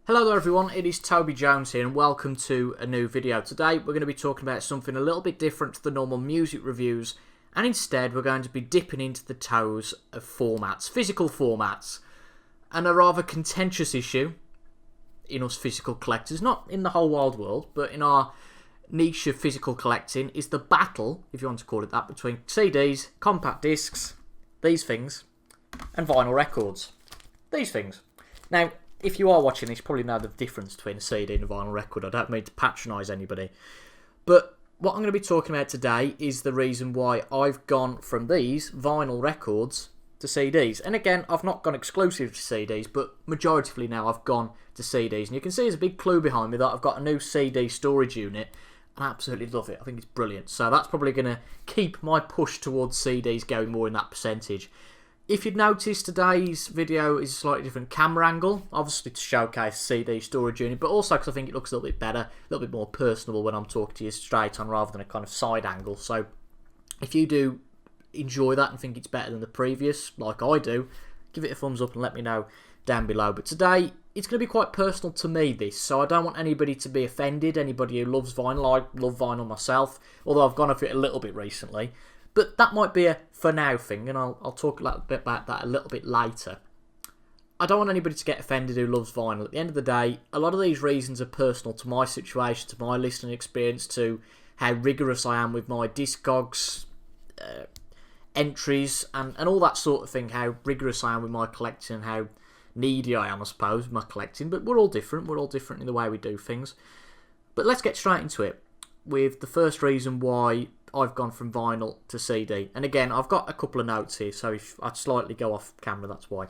Hello there everyone, it is Toby Jones here and welcome to a new video. Today we're going to be talking about something a little bit different to the normal music reviews, and instead we're going to be dipping into the toes of formats, physical formats. And a rather contentious issue in us physical collectors, not in the whole wide world, but in our niche of physical collecting, is the battle, if you want to call it that, between CDs, compact discs, these things, and vinyl records. These things. Now, if you are watching this, you probably know the difference between a CD and a vinyl record. I don't mean to patronise anybody. But what I'm going to be talking about today is the reason why I've gone from these vinyl records to CDs. And again, I've not gone exclusive to CDs, but majoritively now I've gone to CDs. And you can see there's a big clue behind me that I've got a new CD storage unit. And I absolutely love it. I think it's brilliant. So that's probably going to keep my push towards CDs going more in that percentage. If you'd noticed, today's video is a slightly different camera angle, obviously to showcase CD storage unit, but also because I think it looks a little bit better, a little bit more personable when I'm talking to you straight on rather than a kind of side angle. So if you do enjoy that and think it's better than the previous, like I do, give it a thumbs up and let me know down below. But today, it's going to be quite personal to me, this, so I don't want anybody to be offended, anybody who loves vinyl. I love vinyl myself, although I've gone off it a little bit recently. But that might be a for now thing, and I'll talk a little bit about that a little bit later. I don't want anybody to get offended who loves vinyl. At the end of the day, a lot of these reasons are personal to my situation, to my listening experience, to how rigorous I am with my Discogs entries, and all that sort of thing, how rigorous I am with my collecting, and how needy I am, I suppose, with my collecting. But we're all different in the way we do things. But let's get straight into it with the first reason why I've gone from vinyl to CD. And again, I've got a couple of notes here, so if I slightly go off camera, that's why.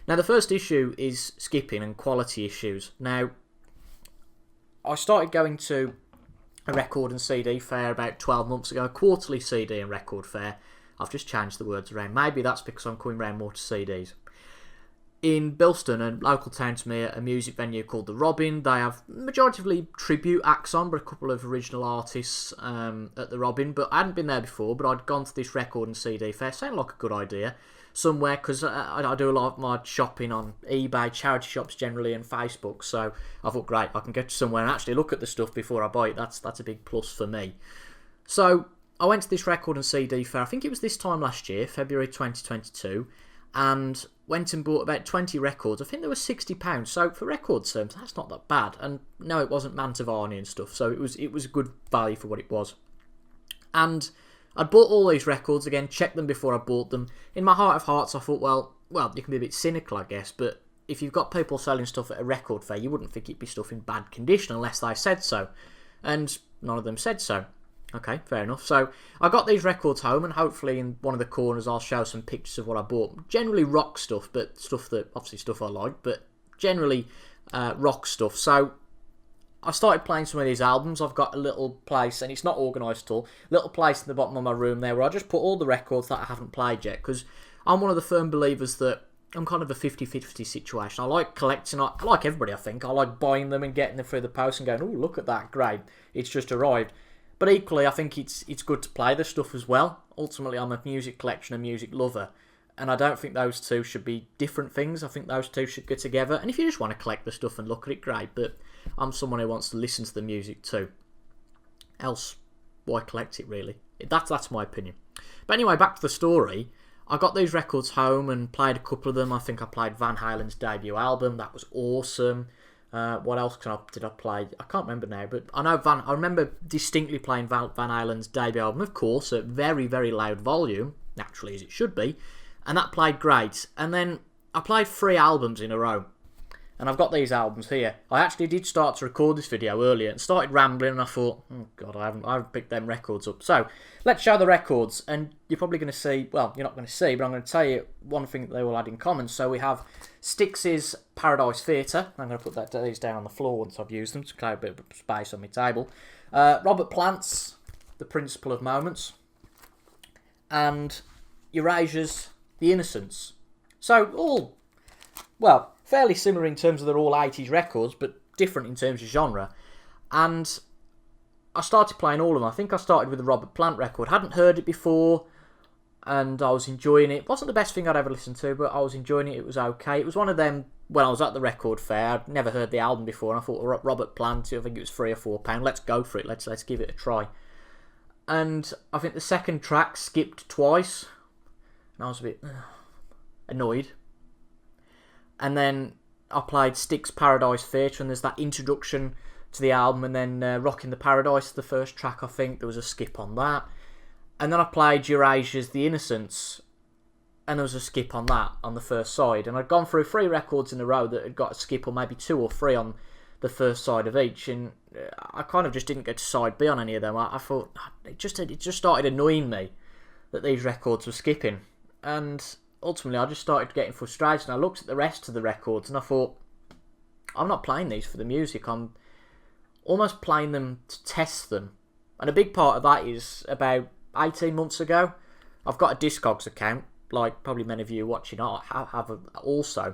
Now, the first issue is skipping and quality issues. Now, I started going to a record and CD fair about 12 months ago, a quarterly CD and record fair. I've just changed the words around. Maybe that's because I'm coming around more to CDs. In Bilston, a local town to me, a music venue called The Robin. They have majoritively tribute acts on, but a couple of original artists at The Robin. But I hadn't been there before, but I'd gone to this record and CD fair. Sounded like a good idea somewhere, because I do a lot of my shopping on eBay, charity shops generally, and Facebook. So I thought, great, I can get to somewhere and actually look at the stuff before I buy it. That's a big plus for me. So I went to this record and CD fair. I think it was this time last year, February 2022. And went and bought about 20 records. I think they were £60. So for record terms, that's not that bad. And no, it wasn't Mantovani and stuff. So it was a good value for what it was. And I bought all these records again, checked them before I bought them. In my heart of hearts, I thought, well, you can be a bit cynical, I guess. But if you've got people selling stuff at a record fair, you wouldn't think it'd be stuff in bad condition unless they said so. And none of them said so. Okay, fair enough. So I got these records home, and hopefully in one of the corners I'll show some pictures of what I bought. Generally rock stuff, but obviously stuff I like, but generally rock stuff. So I started playing some of these albums. I've got a little place, and it's not organised at all, little place in the bottom of my room there where I just put all the records that I haven't played yet, because I'm one of the firm believers that I'm kind of a 50-50 situation. I like collecting, I like everybody, I think. I like buying them and getting them through the post and going, oh, look at that, great, it's just arrived. But equally, I think it's good to play the stuff as well. Ultimately, I'm a music collector and a music lover, and I don't think those two should be different things. I think those two should go together. And if you just want to collect the stuff and look at it, great. But I'm someone who wants to listen to the music too. Else, why collect it, really? That's my opinion. But anyway, back to the story. I got these records home and played a couple of them. I think I played Van Halen's debut album. That was awesome. What else did I play? I can't remember now, but I know I remember distinctly playing Van Halen's debut album, of course, at very, very loud volume, naturally as it should be, and that played great. And then I played 3 albums in a row, and I've got these albums here. I actually did start to record this video earlier and started rambling, and I thought, oh god, I haven't picked them records up. So let's show the records, and you're probably going to see, well, you're not going to see, but I'm going to tell you one thing that they all had in common. So we have Styx's Paradise Theatre. I'm going to put these down on the floor once I've used them to clear a bit of space on my table. Robert Plant's The Principle of Moments, and Eurasia's The Innocents. So all, well, fairly similar in terms of they're all 80s records, but different in terms of genre. And I started playing all of them. I think I started with the Robert Plant record. Hadn't heard it before, and I was enjoying it. It wasn't the best thing I'd ever listened to, but I was enjoying it. It was okay. It was one of them when I was at the record fair, I'd never heard the album before, and I thought, well, Robert Plant, I think it was £3 or £4. Let's go for it. Let's give it a try. And I think the second track skipped twice, and I was a bit annoyed. And then I played Styx Paradise Theatre, and there's that introduction to the album, and then Rockin' the Paradise, the first track, I think there was a skip on that. And then I played Eurasia's The Innocents, and there was a skip on that on the first side. And I'd gone through 3 records in a row that had got a skip, or maybe 2 or 3 on the first side of each, and I kind of just didn't get to side B on any of them. I thought it just started annoying me that these records were skipping, and ultimately I just started getting frustrated. And I looked at the rest of the records and I thought, I'm not playing these for the music, I'm almost playing them to test them. And a big part of that is about 18 months ago, I've got a Discogs account, like probably many of you watching have also.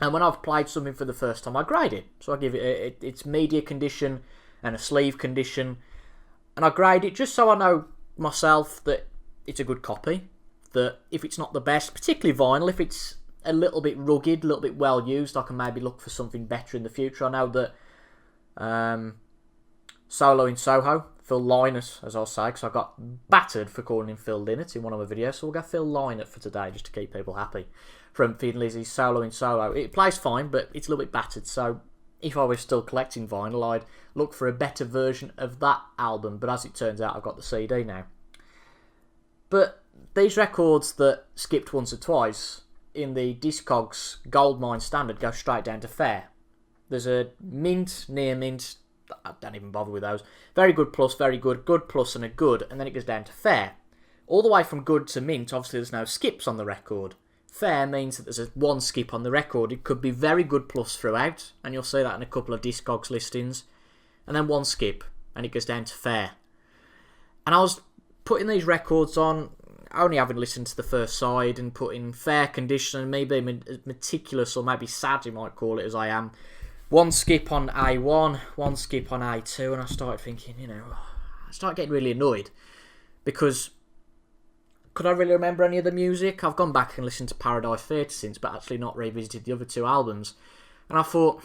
And when I've played something for the first time, I grade it. So I give it its media condition and a sleeve condition. And I grade it just so I know myself that it's a good copy. That if it's not the best, particularly vinyl, if it's a little bit rugged, a little bit well used, I can maybe look for something better in the future. I know that Solo in Soho, Phil Lynott, as I'll say, because I got battered for calling him Phil Lynott in one of my videos, so we'll go Phil Lynott for today, just to keep people happy, from Thin Lizzy's Solo in Solo. It plays fine, but it's a little bit battered, so if I was still collecting vinyl, I'd look for a better version of that album, but as it turns out, I've got the CD now. But these records that skipped once or twice in the Discogs Goldmine standard go straight down to fair. There's a mint, near mint, I don't even bother with those. Very good plus, very good, good plus and a good, and then it goes down to fair. All the way from good to mint, obviously there's no skips on the record. Fair means that there's one skip on the record. It could be very good plus throughout, and you'll see that in a couple of Discogs listings. And then one skip, and it goes down to fair. And I was putting these records on, only having listened to the first side, and putting fair condition, and maybe meticulous, or maybe sad you might call it, as I am. One skip on A1, one skip on A2, and I started thinking, I started getting really annoyed, because could I really remember any of the music? I've gone back and listened to Paradise Theatre since, but actually not revisited the other 2 albums, and I thought,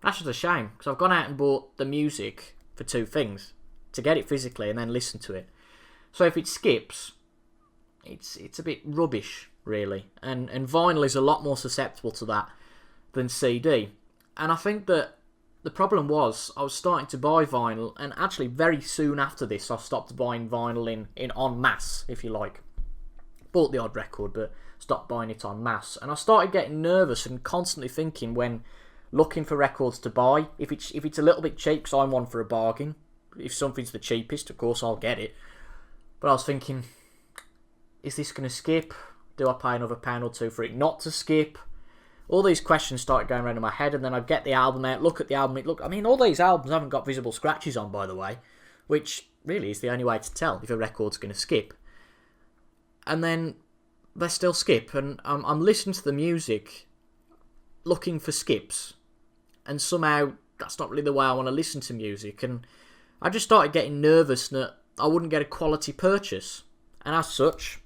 that's just a shame, because I've gone out and bought the music for 2 things, to get it physically and then listen to it. So if it skips, it's a bit rubbish, really, and vinyl is a lot more susceptible to that than CD. And I think that the problem was I was starting to buy vinyl, and actually very soon after this I stopped buying vinyl in en masse, if you like. Bought the odd record, but stopped buying it en masse. And I started getting nervous and constantly thinking, when looking for records to buy, if it's a little bit cheap, because I'm one for a bargain. If something's the cheapest, of course I'll get it. But I was thinking, is this going to skip? Do I pay another £1 or 2 for it not to skip? All these questions started going around in my head, and then I'd get the album out, look at the album. All these albums haven't got visible scratches on, by the way, which really is the only way to tell if a record's going to skip. And then they still skip, and I'm listening to the music, looking for skips, and somehow that's not really the way I want to listen to music, and I just started getting nervous that I wouldn't get a quality purchase, and as such,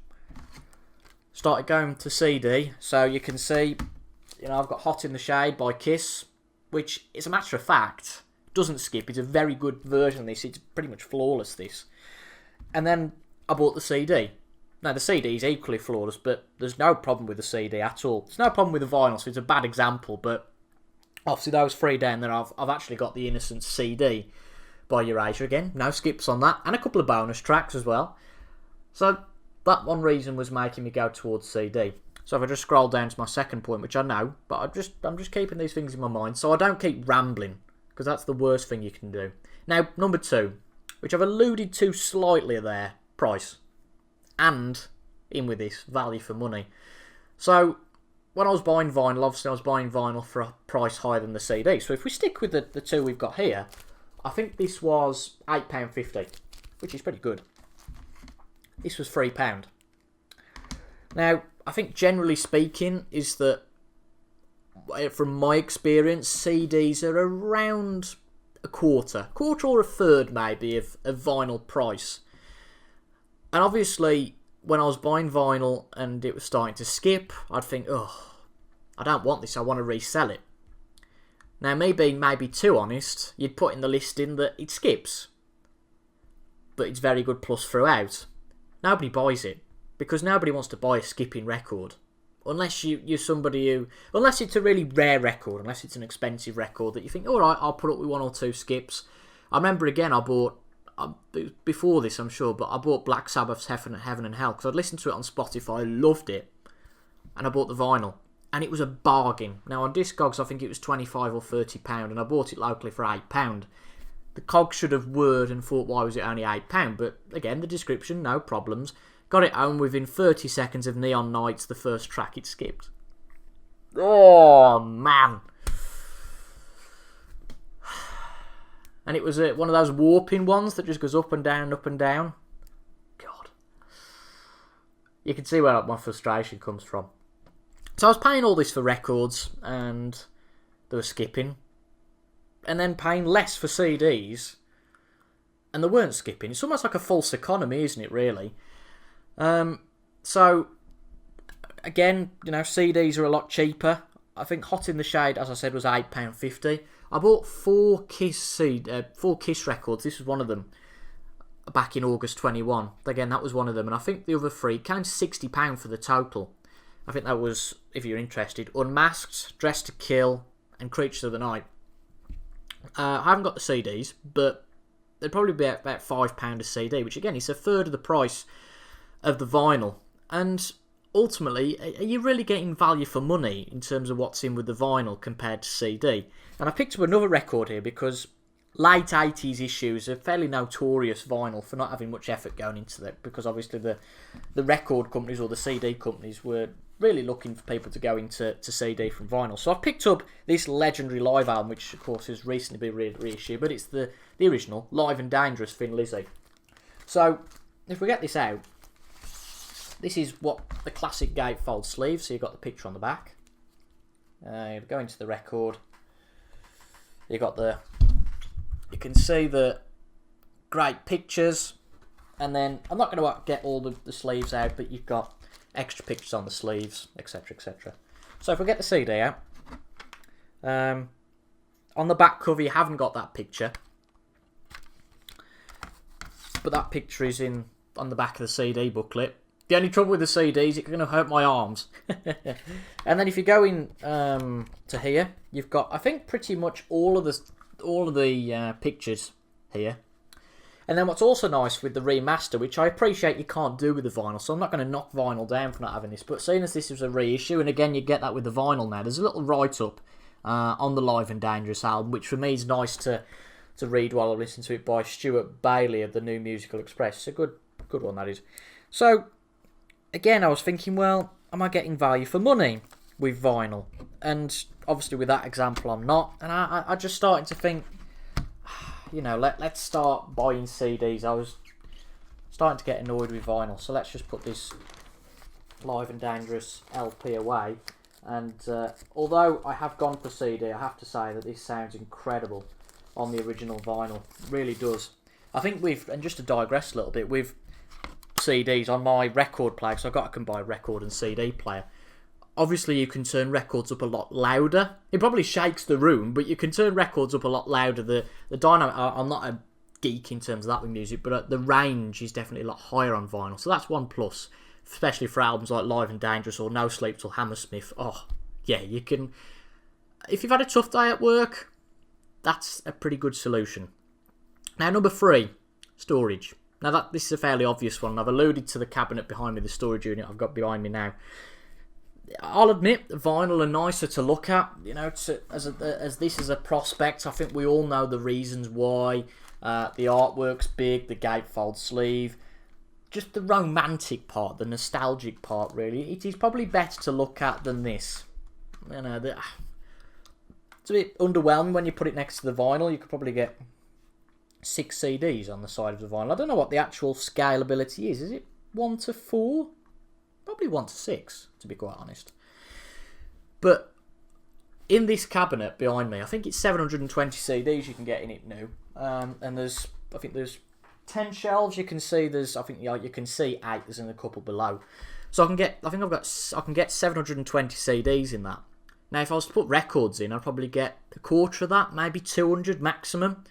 started going to CD. So you can see, I've got Hot in the Shade by Kiss, which, as a matter of fact, doesn't skip. It's a very good version of this. It's pretty much flawless, this. And then I bought the CD. Now, the CD is equally flawless, but there's no problem with the CD at all. There's no problem with the vinyl, so it's a bad example, but obviously those 3 down there, I've actually got the Innocent CD by Eurasia again. No skips on that, and a couple of bonus tracks as well. So that one reason was making me go towards CD. So if I just scroll down to my second point, which I know, but I'm just keeping these things in my mind so I don't keep rambling, because that's the worst thing you can do. Now, number 2, which I've alluded to slightly there, price. And, in with this, value for money. So, when I was buying vinyl, obviously I was buying vinyl for a price higher than the CD. So if we stick with the 2 we've got here, I think this was £8.50, which is pretty good. This was £3. Now, I think generally speaking is that, from my experience, CDs are around a quarter or a third maybe of vinyl price. And obviously, when I was buying vinyl and it was starting to skip, I'd think, I don't want this, I want to resell it. Now, me being maybe too honest, you'd put in the listing that it skips, but it's very good plus throughout. Nobody buys it, because nobody wants to buy a skipping record. Unless you're somebody who... Unless it's a really rare record, unless it's an expensive record that you think, alright, I'll put up with 1 or 2 skips. I remember again, I bought... Before this, I'm sure, but I bought Black Sabbath's Heaven and Hell, because I'd listened to it on Spotify, loved it, and I bought the vinyl. And it was a bargain. Now, on Discogs, I think it was £25 or £30, and I bought it locally for £8. The cog should have whirred and thought, why was it only £8? But again, the description, no problems. Got it home within 30 seconds of Neon Nights, the first track it skipped. Oh, man. And it was one of those warping ones that just goes up and down, up and down. God. You can see where my frustration comes from. So I was paying all this for records, and they were skipping. And then paying less for CDs, and they weren't skipping. It's almost like a false economy, isn't it, really? So, again, CDs are a lot cheaper. I think Hot in the Shade, as I said, was £8.50. I bought 4 Kiss records. This was one of them, back in August 21. Again, that was one of them. And I think the other 3 came to £60 for the total. I think that was, if you're interested, Unmasked, Dress to Kill, and Creatures of the Night. I haven't got the CDs, but they'd probably be about £5 a CD, which again is a third of the price of the vinyl. And ultimately, are you really getting value for money in terms of what's in with the vinyl compared to CD? And I picked up another record here because late 80s issues are fairly notorious vinyl for not having much effort going into it, because obviously the record companies or the CD companies were really looking for people to go into CD from vinyl. So I've picked up this legendary live album, which of course has recently been reissued, but it's the original, Live and Dangerous, Thin Lizzy. So if we get this out, this is what the classic gatefold sleeve, so you've got the picture on the back. You go into the record, you can see the great pictures, and then I'm not going to get all the sleeves out, but you've got extra pictures on the sleeves, etc, etc. So if we get the CD out, on the back cover you haven't got that picture, but that picture is on the back of the CD booklet. The only trouble with the CD is it's going to hurt my arms. And then if you go in to here, you've got, I think, pretty much all of the pictures here. And then what's also nice with the remaster, which I appreciate you can't do with the vinyl, so I'm not going to knock vinyl down for not having this, but seeing as this was a reissue, and again you get that with the vinyl now, there's a little write-up on the Live and Dangerous album, which for me is nice to read while I listen to it, by Stuart Bailey of the New Musical Express. It's a good one, that is. So, again, I was thinking, well, am I getting value for money with vinyl? And obviously with that example I'm not, and I just started to think, let's start buying CDs. I was starting to get annoyed with vinyl, so let's just put this Live and Dangerous LP away. And although I have gone for CD, I have to say that this sounds incredible on the original vinyl. It really does. I think and just to digress a little bit, with CDs on my record player, so I've got a combined record and CD player. Obviously, you can turn records up a lot louder. It probably shakes the room, but you can turn records up a lot louder. The dynamic, I'm not a geek in terms of that with music, but the range is definitely a lot higher on vinyl. So that's one plus, especially for albums like Live and Dangerous or No Sleep Till Hammersmith. Oh, yeah, you can... If you've had a tough day at work, that's a pretty good solution. Now, number 3, storage. Now, this is a fairly obvious one. I've alluded to the cabinet behind me, the storage unit I've got behind me now. I'll admit, vinyl are nicer to look at, as this is a prospect. I think we all know the reasons why. The artwork's big, the gatefold sleeve, just the romantic part, the nostalgic part, really. It is probably better to look at than this. It's a bit underwhelming when you put it next to the vinyl. You could probably get 6 CDs on the side of the vinyl. I don't know what the actual scalability is. Is it 1:4? Probably 1:6, to be quite honest. But in this cabinet behind me, I think it's 720 CDs you can get in it new. And I think there's 10 shelves. You can see you can see 8. There's a couple below. So I can get 720 CDs in that. Now, if I was to put records in, I'd probably get a quarter of that, maybe 200 maximum.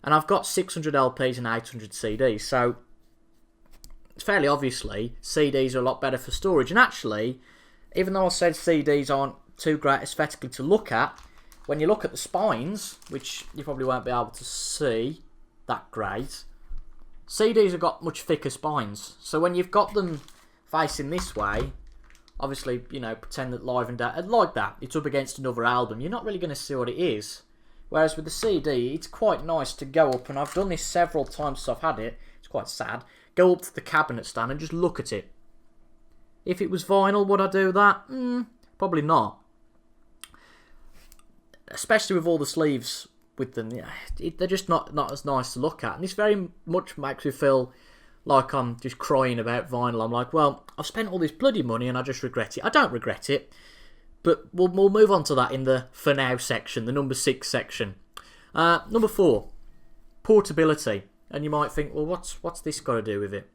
And I've got 600 LPs and 800 CDs, so fairly obviously, CDs are a lot better for storage. And actually, even though I said CDs aren't too great aesthetically to look at, when you look at the spines, which you probably won't be able to see that great, CDs have got much thicker spines. So when you've got them facing this way, obviously, you know, pretend that live and like that, it's up against another album, you're not really going to see what it is. Whereas with the CD, it's quite nice to go up, and I've done this several times since I've had it, it's quite sad, go up to the cabinet stand and just look at it. If it was vinyl, would I do that? Probably not. Especially with all the sleeves with them, they're just not as nice to look at. And this very much makes me feel like I'm just crying about vinyl. I'm like, well, I've spent all this bloody money and I just regret it. I don't regret it, but we'll move on to that in the for now section, the number 6 section. Number 4, portability. And you might think, well, what's this got to do with it?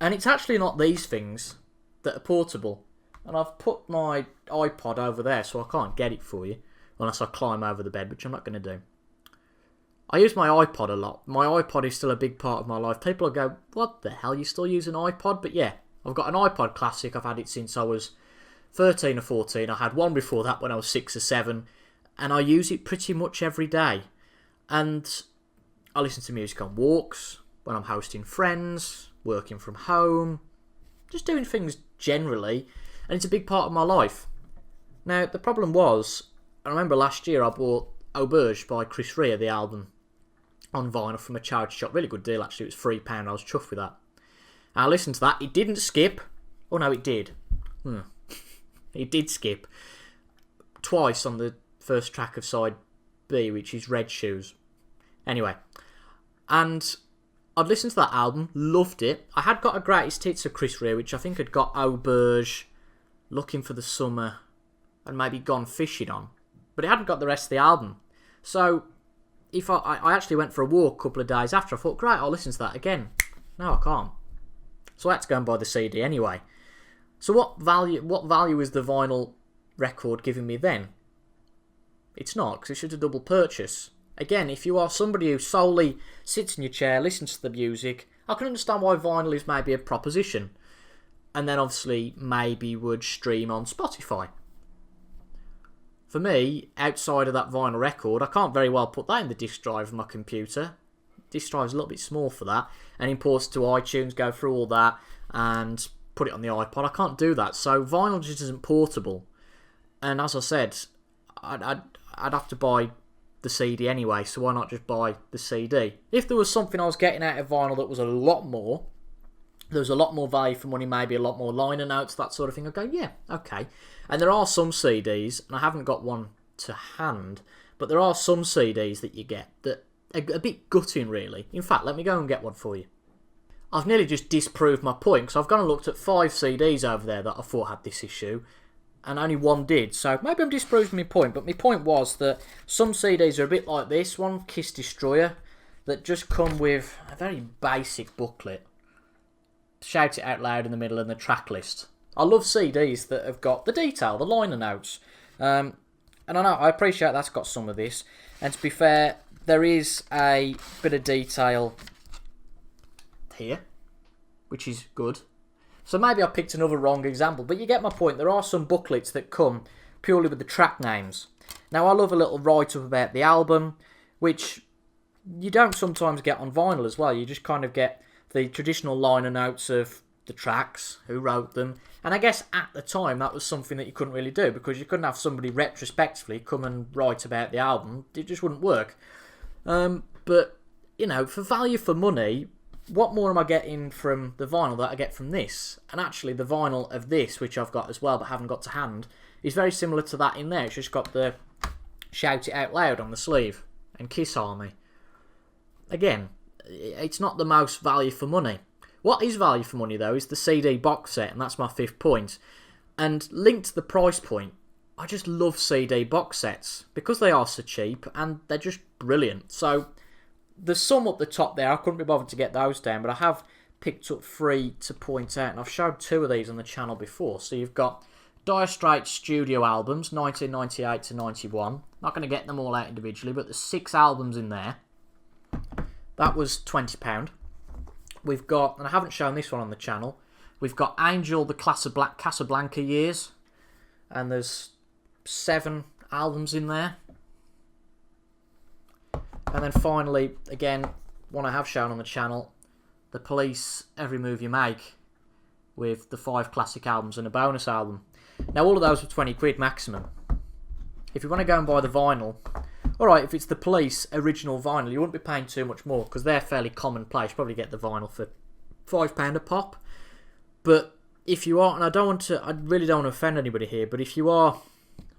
And it's actually not these things that are portable. And I've put my iPod over there, so I can't get it for you unless I climb over the bed, which I'm not going to do. I use my iPod a lot. My iPod is still a big part of my life. People will go, what the hell, you still use an iPod? But yeah, I've got an iPod Classic. I've had it since I was 13 or 14. I had one before that when I was 6 or 7. And I use it pretty much every day. And I listen to music on walks, when I'm hosting friends, working from home, just doing things generally. And it's a big part of my life. Now, the problem was, I remember last year I bought Auberge by Chris Rea, the album, on vinyl from a charity shop. Really good deal, actually. It was £3. I was chuffed with that. And I listened to that. It didn't skip. Oh, no, it did. It did skip. Twice on the first track of side B, which is Red Shoes. Anyway. And I'd listened to that album. Loved it. I had got a greatest hits of Chris Rea, which I think had got Auberge, Looking for the Summer, and maybe Gone Fishing on. But it hadn't got the rest of the album. So if I actually went for a walk a couple of days after. I thought, great, I'll listen to that again. No, I can't. So I had to go and buy the CD anyway. So what value is the vinyl record giving me then? It's not, because it's just a double purchase. Again, if you are somebody who solely sits in your chair, listens to the music, I can understand why vinyl is maybe a proposition. And then obviously maybe would stream on Spotify. For me, outside of that vinyl record, I can't very well put that in the disk drive of my computer. Disk drive's a little bit small for that. And import it to iTunes, go through all that, and put it on the iPod. I can't do that. So vinyl just isn't portable. And as I said, I'd have to buy the CD anyway, so why not just buy the CD? If there was something I was getting out of vinyl that was a lot more, there was a lot more value for money, maybe a lot more liner notes, that sort of thing, I'd go, yeah, okay. And there are some CDs, and I haven't got one to hand, but there are some CDs that you get that are a bit gutting, really. In fact, let me go and get one for you. I've nearly just disproved my point, because I've gone and looked at 5 CDs over there that I thought had this issue, and only one did. So maybe I'm disproving my point, but my point was that some CDs are a bit like this one, Kiss Destroyer, that just come with a very basic booklet. Shout It Out Loud in the middle and the track list. I love CDs that have got the detail, the liner notes. And I know, I appreciate that's got some of this. And to be fair, there is a bit of detail here, which is good. So maybe I picked another wrong example, but you get my point. There are some booklets that come purely with the track names. Now, I love a little write-up about the album, which you don't sometimes get on vinyl as well. You just kind of get the traditional liner notes of the tracks, who wrote them. And I guess at the time that was something that you couldn't really do, because you couldn't have somebody retrospectively come and write about the album. It just wouldn't work. But, you know, for value for money, what more am I getting from the vinyl that I get from this? And actually the vinyl of this, which I've got as well but haven't got to hand, is very similar to that in there. It's just got the Shout It Out Loud on the sleeve and Kiss Army. Again, it's not the most value for money. What is value for money, though, is the CD box set, and that's my 5th point. And linked to the price point, I just love CD box sets, because they are so cheap, and they're just brilliant. So, there's some up the top there, I couldn't be bothered to get those down, but I have picked up 3 to point out, and I've showed 2 of these on the channel before. So you've got Dire Straits studio albums, 1998 to 91. Not going to get them all out individually, but there's 6 albums in there. That was £20. We've got, and I haven't shown this one on the channel, we've got Angel, the Casablanca years, and there's 7 albums in there. And then finally, again, one I have shown on the channel, The Police, Every Move You Make, with the 5 classic albums and a bonus album. Now, all of those were 20 quid maximum. If you want to go and buy the vinyl, alright, if it's The Police original vinyl, you wouldn't be paying too much more, because they're fairly commonplace. You probably get the vinyl for £5 a pop. But if you are, and I really don't want to offend anybody here, but if you are,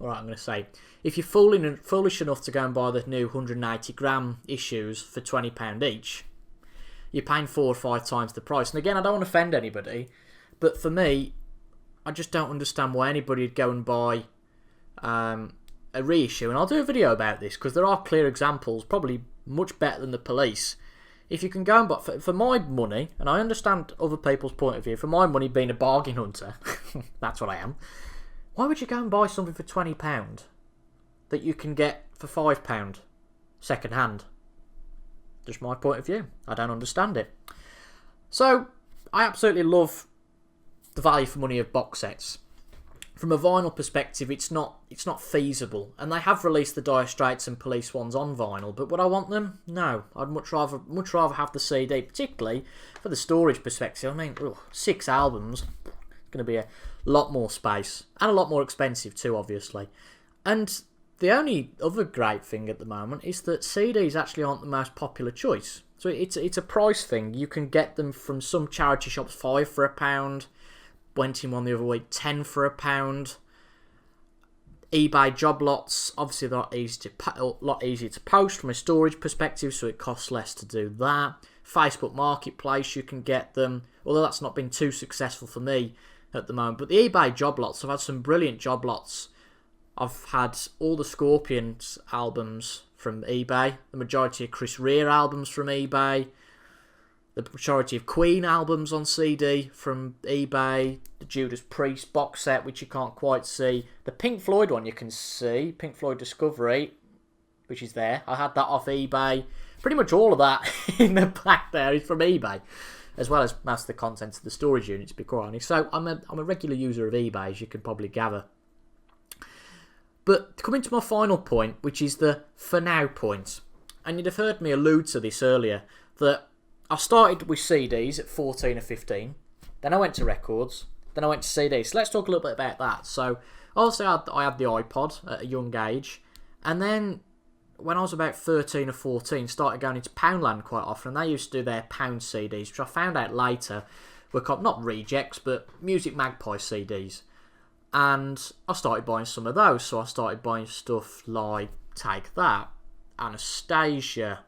alright, I'm going to say, if you're foolish enough to go and buy the new 180 gram issues for £20 each, you're paying 4 or 5 times the price. And again, I don't want to offend anybody, but for me, I just don't understand why anybody would go and buy a reissue. And I'll do a video about this, because there are clear examples, probably much better than The Police. If you can go and buy, for my money, and I understand other people's point of view, for my money being a bargain hunter, that's what I am, why would you go and buy something for £20 that you can get for £5 second hand? Just my point of view. I don't understand it. So, I absolutely love the value for money of box sets. From a vinyl perspective, it's not feasible, and they have released the Dire Straits and Police ones on vinyl. But would I want them? No, I'd much rather have the CD, particularly for the storage perspective. I mean, 6 albums, it's going to be a lot more space and a lot more expensive too, obviously. And the only other great thing at the moment is that CDs actually aren't the most popular choice. So it's a price thing. You can get them from some charity shops, 5 for £1. Went in one the other week, 10 for £1. eBay JOBLOTs, obviously a lot easier to post from a storage perspective, so it costs less to do that. Facebook Marketplace, you can get them, although that's not been too successful for me at the moment. But the eBay JOBLOTs, I've had some brilliant JOBLOTs. I've had all the Scorpions albums from eBay, the majority of Chris Rea albums from eBay, the majority of Queen albums on CD from eBay, the Judas Priest box set, which you can't quite see, the Pink Floyd one you can see, Pink Floyd Discovery, which is there. I had that off eBay. Pretty much all of that in the back there is from eBay, as well as most of the contents of the storage unit, to be quite honest. So I'm a regular user of eBay, as you can probably gather. But coming to my final point, which is the for now point, and you'd have heard me allude to this earlier, that I started with CDs at 14 or 15, then I went to records, then I went to CDs. So let's talk a little bit about that. So obviously I had the iPod at a young age, and then when I was about 13 or 14, started going into Poundland quite often, and they used to do their Pound CDs, which I found out later were not rejects, but Music Magpie CDs. And I started buying some of those, so I started buying stuff like Take That, Anastasia,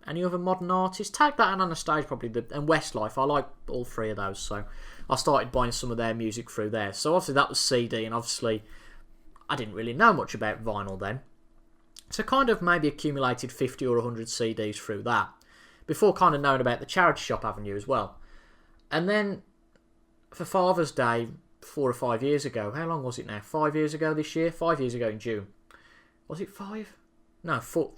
any other modern artists? Take That and Anastasia probably, and Westlife. I like all 3 of those, so I started buying some of their music through there. So obviously that was CD, and obviously I didn't really know much about vinyl then. So kind of maybe accumulated 50 or 100 CDs through that, before kind of knowing about the charity shop avenue as well. And then for Father's Day, 4 or 5 years ago, how long was it now? 5 years ago this year? 5 years ago in June. Was it 5? No, 4.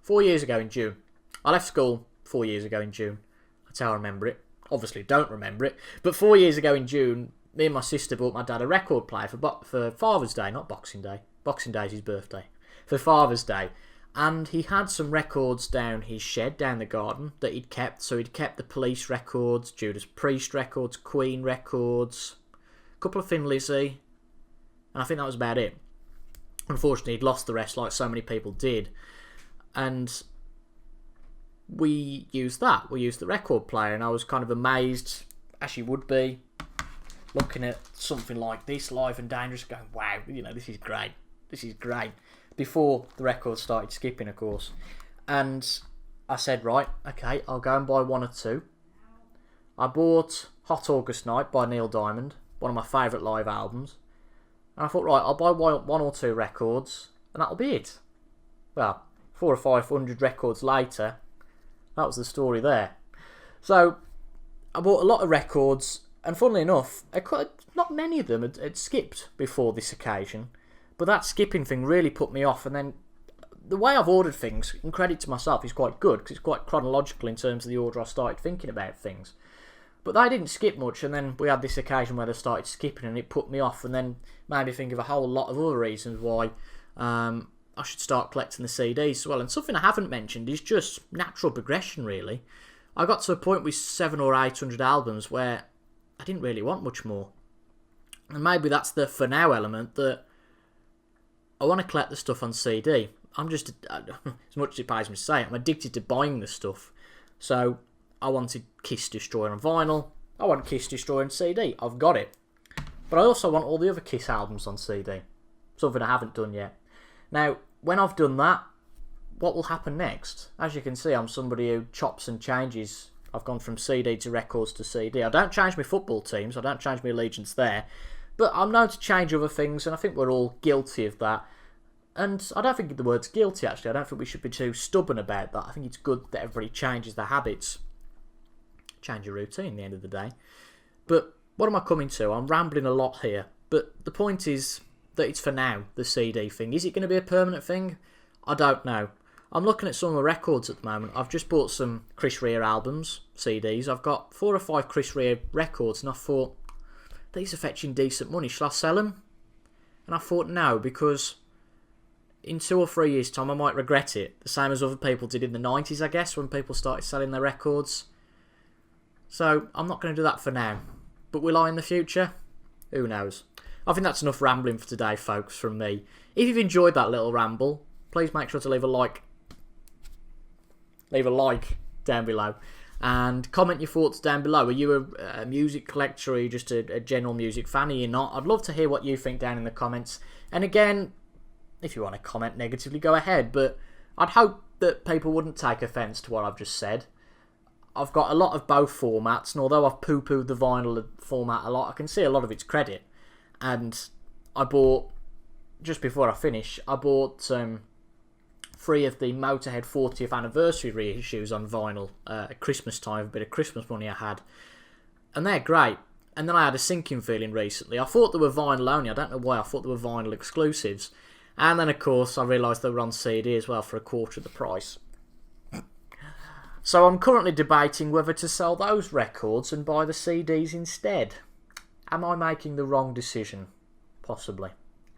4 years ago in June. I left school 4 years ago in June. That's how I remember it. Obviously don't remember it. But 4 years ago in June, me and my sister bought my dad a record player for Father's Day, not Boxing Day. Boxing Day is his birthday. For Father's Day. And he had some records down his shed, down the garden, that he'd kept. So he'd kept the Police records, Judas Priest records, Queen records, a couple of Thin Lizzy, and I think that was about it. Unfortunately, he'd lost the rest like so many people did. And we used that. We used the record player, and I was kind of amazed, as you would be, looking at something like this, Live and Dangerous, going, wow, this is great. This is great. Before the record started skipping, of course. And I said, right, okay, I'll go and buy 1 or 2. I bought Hot August Night by Neil Diamond, one of my favourite live albums. And I thought, right, I'll buy 1 or 2 records, and that'll be it. Well, 400 or 500 records later, that was the story there. So I bought a lot of records, And funnily enough, not many of them had skipped before this occasion, but that skipping thing really put me off. And then the way I've ordered things, in credit to myself, is quite good, because it's quite chronological in terms of the order I started thinking about things. But they didn't skip much, and then we had this occasion where they started skipping, and it put me off, and then made me think of a whole lot of other reasons why I should start collecting the CDs as well. And something I haven't mentioned is just natural progression, really. I got to a point with 700 or 800 albums where I didn't really want much more. And maybe that's the for now element, that I want to collect the stuff on CD. I'm just, as much as it pains me to say, I'm addicted to buying the stuff. So I wanted Kiss Destroyer on vinyl. I want Kiss Destroyer on CD. I've got it. But I also want all the other Kiss albums on CD. Something I haven't done yet. Now, when I've done that, what will happen next? As you can see, I'm somebody who chops and changes. I've gone from CD to records to CD. I don't change my football teams. I don't change my allegiance there. But I'm known to change other things, and I think we're all guilty of that. And I don't think the word's guilty, actually. I don't think we should be too stubborn about that. I think it's good that everybody changes their habits. Change your routine at the end of the day. But what am I coming to? I'm rambling a lot here. But the point is that it's for now, the CD thing. Is it going to be a permanent thing? I don't know. I'm looking at some of the records at the moment. I've just bought some Chris Rea albums, CDs. I've got 4 or 5 Chris Rea records, and I thought, these are fetching decent money. Shall I sell them? And I thought, no, because in 2 or 3 years' time I might regret it. The same as other people did in the 90s, I guess, when people started selling their records. So I'm not going to do that for now. But will I in the future? Who knows? I think that's enough rambling for today, folks, from me. If you've enjoyed that little ramble, please make sure to leave a like. Leave a like down below. And comment your thoughts down below. Are you a music collector, or are you just a general music fan? Are you not? I'd love to hear what you think down in the comments. And again, if you want to comment negatively, go ahead. But I'd hope that people wouldn't take offence to what I've just said. I've got a lot of both formats, and although I've poo-pooed the vinyl format a lot, I can see a lot of its credit. And I bought, just before I finish, I bought 3 of the Motorhead 40th anniversary reissues on vinyl at Christmas time, a bit of Christmas money I had. And they're great. And then I had a sinking feeling recently. I thought they were vinyl only. I don't know why. I thought they were vinyl exclusives. And then, of course, I realised they were on CD as well for a quarter of the price. So I'm currently debating whether to sell those records and buy the CDs instead. Am I making the wrong decision? Possibly.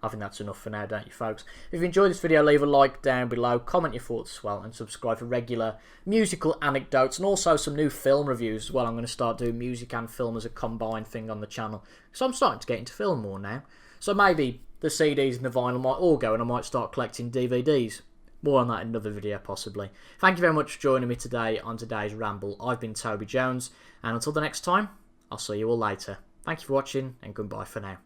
I think that's enough for now, don't you, folks? If you enjoyed this video, leave a like down below, comment your thoughts as well, and subscribe for regular musical anecdotes and also some new film reviews as well. I'm going to start doing music and film as a combined thing on the channel. So I'm starting to get into film more now. So maybe the CDs and the vinyl might all go, and I might start collecting DVDs. More on that in another video, possibly. Thank you very much for joining me today on today's ramble. I've been Toby Jones, and until the next time, I'll see you all later. Thank you for watching, and goodbye for now.